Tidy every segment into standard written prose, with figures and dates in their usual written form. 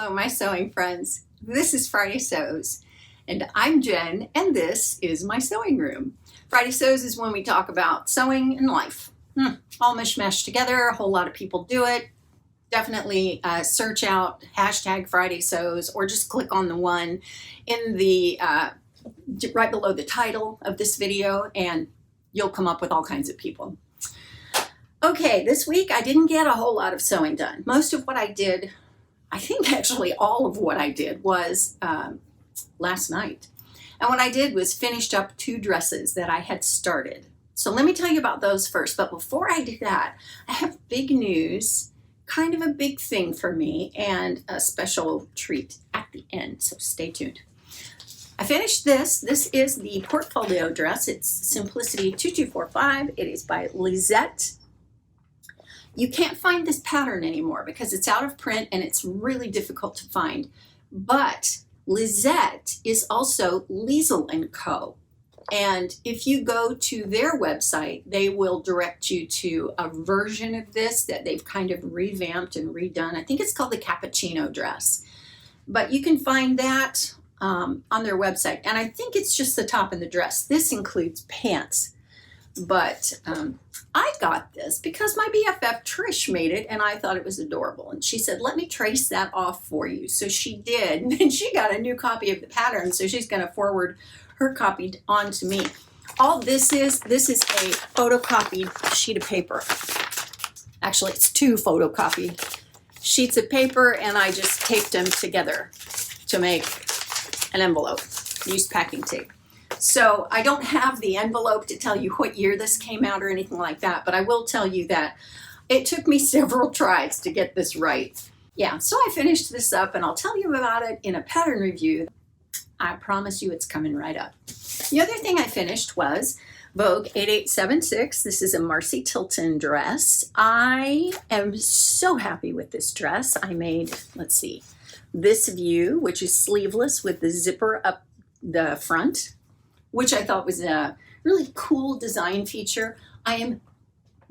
Hello, my sewing friends. This is Friday Sews, and I'm Jen, and this is my sewing room. Friday Sews is when we talk about sewing and life. All mishmashed together, a whole lot of people do it. Definitely search out hashtag Friday Sews, or just click on the one in the right below the title of this video, and you'll come up with all kinds of people. Okay, this week I didn't get a whole lot of sewing done. Most of what I did, I think actually all of what I did was last night. And what I did was finished up 2 dresses that I had started. So let me tell you about those first. But before I do that, I have big news, kind of a big thing for me, and a special treat at the end. So stay tuned. I finished this. This is the portfolio dress. It's Simplicity 2245. It is by Lizette. You can't find this pattern anymore because it's out of print and it's really difficult to find. But Lizette is also Liesel & Co. And if you go to their website, they will direct you to a version of this that they've kind of revamped and redone. I think it's called the Cappuccino dress. But you can find that on their website. And I think it's just the top of the dress. This includes pants. But I got this because my BFF Trish made it and I thought it was adorable. And she said, let me trace that off for you. So she did. And she got a new copy of the pattern. So she's going to forward her copy on to me. All this is a photocopied sheet of paper. Actually, it's 2 photocopied sheets of paper, and I just taped them together to make an envelope. Used packing tape. So I don't have the envelope to tell you what year this came out or anything like that, but I will tell you that it took me several tries to get this right. Yeah, so I finished this up and I'll tell you about it in a pattern review. I promise you it's coming right up. The other thing I finished was Vogue 8876. This is a Marcy Tilton dress. I am so happy with this dress. I made, let's see, this view, which is sleeveless with the zipper up the front, which I thought was a really cool design feature. I am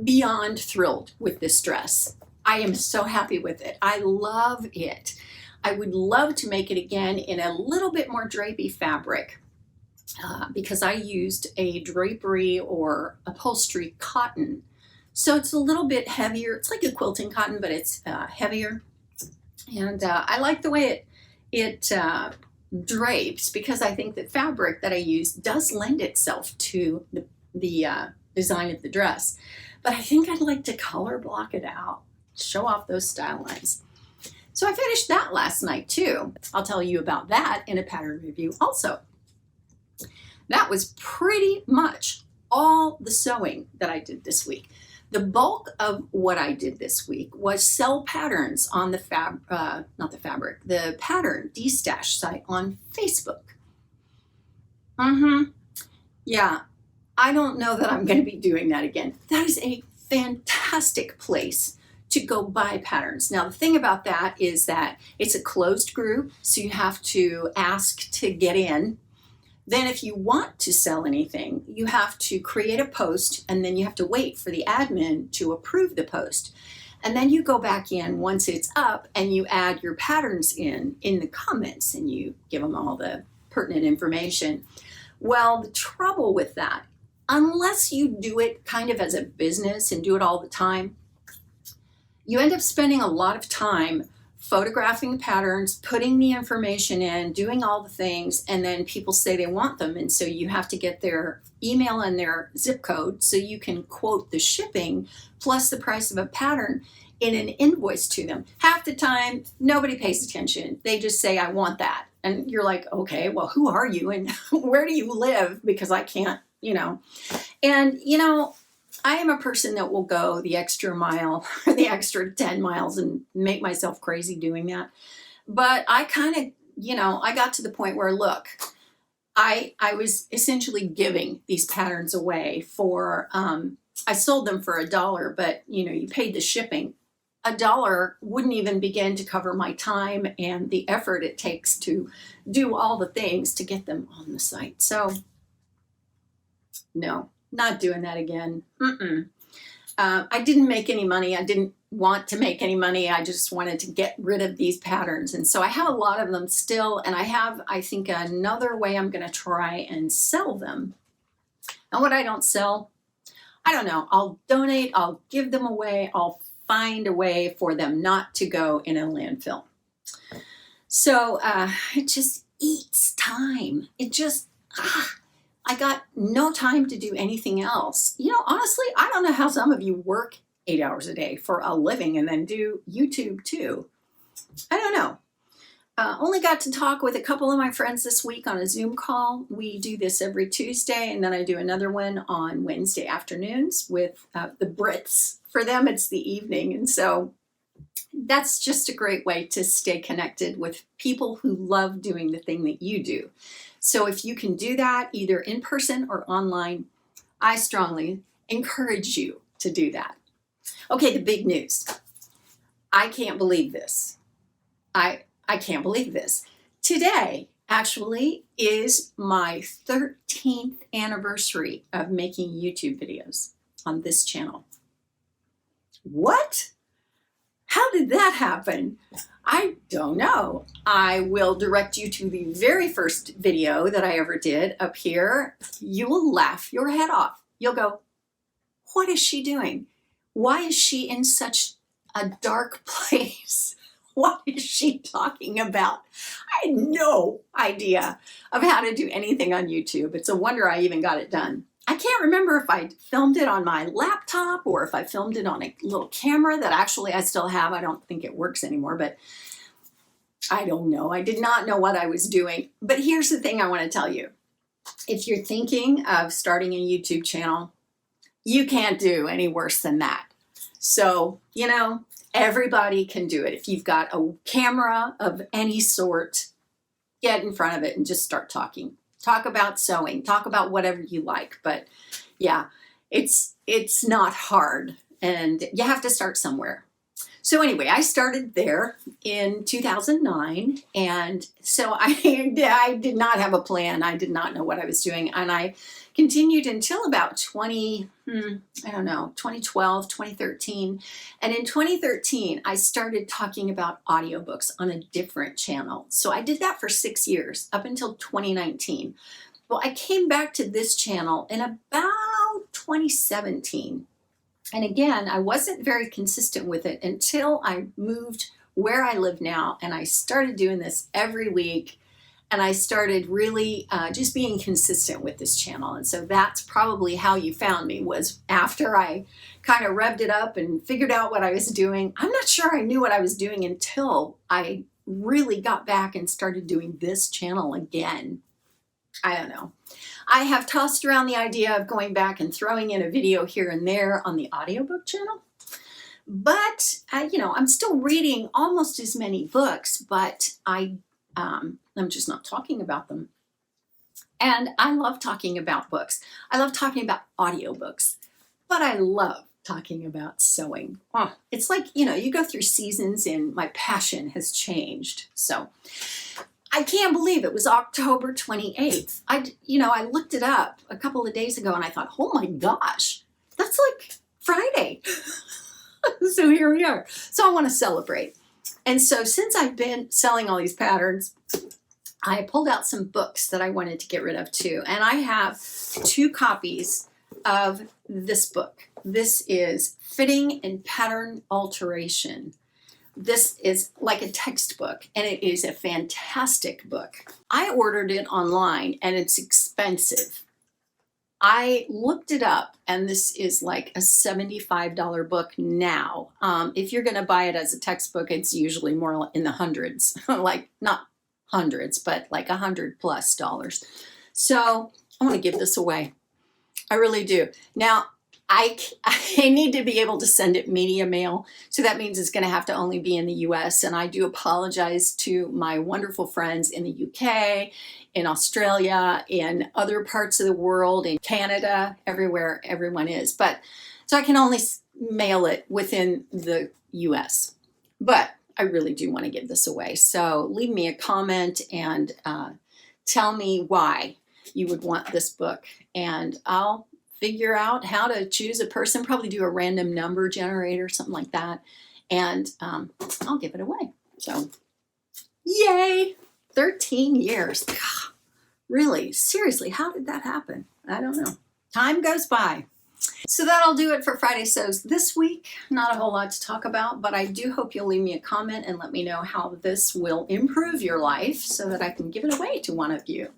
beyond thrilled with this dress. I am so happy with it. I love it. I would love to make it again in a little bit more drapey fabric because I used a drapery or upholstery cotton. So it's a little bit heavier. It's like a quilting cotton, but it's heavier. And I like the way it drapes, because I think that fabric that I use does lend itself to the design of the dress. But I think I'd like to color block it out, show off those style lines. So I finished that last night too. I'll tell you about that in a pattern review also. That was pretty much all the sewing that I did this week. The bulk of what I did this week was sell patterns on the the pattern destash site on Facebook. Yeah, I don't know that I'm going to be doing that again. That is a fantastic place to go buy patterns. Now, the thing about that is that it's a closed group, so you have to ask to get in. Then if you want to sell anything, you have to create a post, and then you have to wait for the admin to approve the post. And then you go back in once it's up and you add your patterns in the comments, and you give them all the pertinent information. Well, the trouble with that, unless you do it kind of as a business and do it all the time, you end up spending a lot of time photographing patterns, putting the information in, doing all the things, and then people say they want them. And so you have to get their email and their zip code so you can quote the shipping plus the price of a pattern in an invoice to them. Half the time, nobody pays attention. They just say, I want that. And you're like, okay, well, who are you and where do you live? Because I can't, And, I am a person that will go the extra mile or the extra 10 miles and make myself crazy doing that. But I kind of, I got to the point where, look, I was essentially giving these patterns away for, I sold them for $1, but, you paid the shipping. $1 wouldn't even begin to cover my time and the effort it takes to do all the things to get them on the site. So, no. Not doing that again. I didn't make any money. I didn't want to make any money. I just wanted to get rid of these patterns. And so I have a lot of them still. And I have, I think, another way I'm going to try and sell them. And what I don't sell, I don't know. I'll donate. I'll give them away. I'll find a way for them not to go in a landfill. So it just eats time. It just, I got no time to do anything else. You know, honestly, I don't know how some of you work 8 hours a day for a living and then do YouTube too. I don't know. Only got to talk with a couple of my friends this week on a Zoom call. We do this every Tuesday, and then I do another one on Wednesday afternoons with the Brits. For them, it's the evening. And so that's just a great way to stay connected with people who love doing the thing that you do. So if you can do that either in person or online, I strongly encourage you to do that. Okay, the big news. I can't believe this. I can't believe this. Today, actually, is my 13th anniversary of making YouTube videos on this channel. What? How did that happen? I don't know. I will direct you to the very first video that I ever did up here. You will laugh your head off. You'll go, what is she doing? Why is she in such a dark place? What is she talking about? I had no idea of how to do anything on YouTube. It's a wonder I even got it done. I can't remember if I filmed it on my laptop or if I filmed it on a little camera that actually I still have. I don't think it works anymore, but I don't know. I did not know what I was doing. But here's the thing I want to tell you. If you're thinking of starting a YouTube channel, you can't do any worse than that. So, you know, everybody can do it. If you've got a camera of any sort, get in front of it and just start talking. Talk about sewing. Talk about whatever you like. But yeah, it's not hard. And you have to start somewhere. So anyway, I started there in 2009. And so I did not have a plan. I did not know what I was doing. And I continued until about 2012, 2013. And in 2013, I started talking about audiobooks on a different channel. So I did that for 6 years, up until 2019. Well, I came back to this channel in about 2017. And again, I wasn't very consistent with it until I moved where I live now. And I started doing this every week. And I started really just being consistent with this channel. And so that's probably how you found me, was after I kind of revved it up and figured out what I was doing. I'm not sure I knew what I was doing until I really got back and started doing this channel again. I don't know. I have tossed around the idea of going back and throwing in a video here and there on the audiobook channel. But, I'm still reading almost as many books, but I'm just not talking about them. And I love talking about books. I love talking about audiobooks, but I love talking about sewing. Oh, it's like, you go through seasons and my passion has changed. So I can't believe it was October 28th. I looked it up a couple of days ago and I thought, oh my gosh, that's like Friday. So here we are. So I want to celebrate. And so since I've been selling all these patterns, I pulled out some books that I wanted to get rid of too. And I have 2 copies of this book. This is Fitting and Pattern Alteration. This is like a textbook, and it is a fantastic book. I ordered it online, and it's expensive. I looked it up, and this is like a $75 book now. If you're going to buy it as a textbook, it's usually more in the hundreds, like not hundreds, but like $100+. So I want to give this away. I really do. Now, I need to be able to send it media mail. So that means it's going to have to only be in the US. And I do apologize to my wonderful friends in the UK, in Australia, in other parts of the world, in Canada, everywhere everyone is. But so I can only mail it within the US. But I really do want to give this away. So leave me a comment and tell me why you would want this book. And I'll figure out how to choose a person, probably do a random number generator, something like that. And I'll give it away. So, yay! 13 years. God, really, seriously, how did that happen? I don't know. Time goes by. So that'll do it for Friday Sews this week. Not a whole lot to talk about, but I do hope you'll leave me a comment and let me know how this will improve your life so that I can give it away to one of you.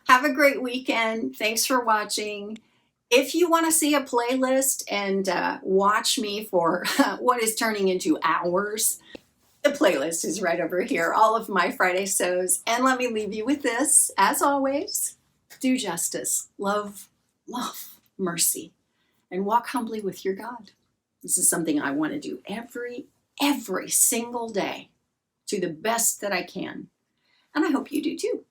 Have a great weekend. Thanks for watching. If you want to see a playlist and watch me for what is turning into hours, the playlist is right over here, all of my Friday Sews. And let me leave you with this, as always, do justice, love, mercy, and walk humbly with your God. This is something I want to do every single day to the best that I can. And I hope you do too.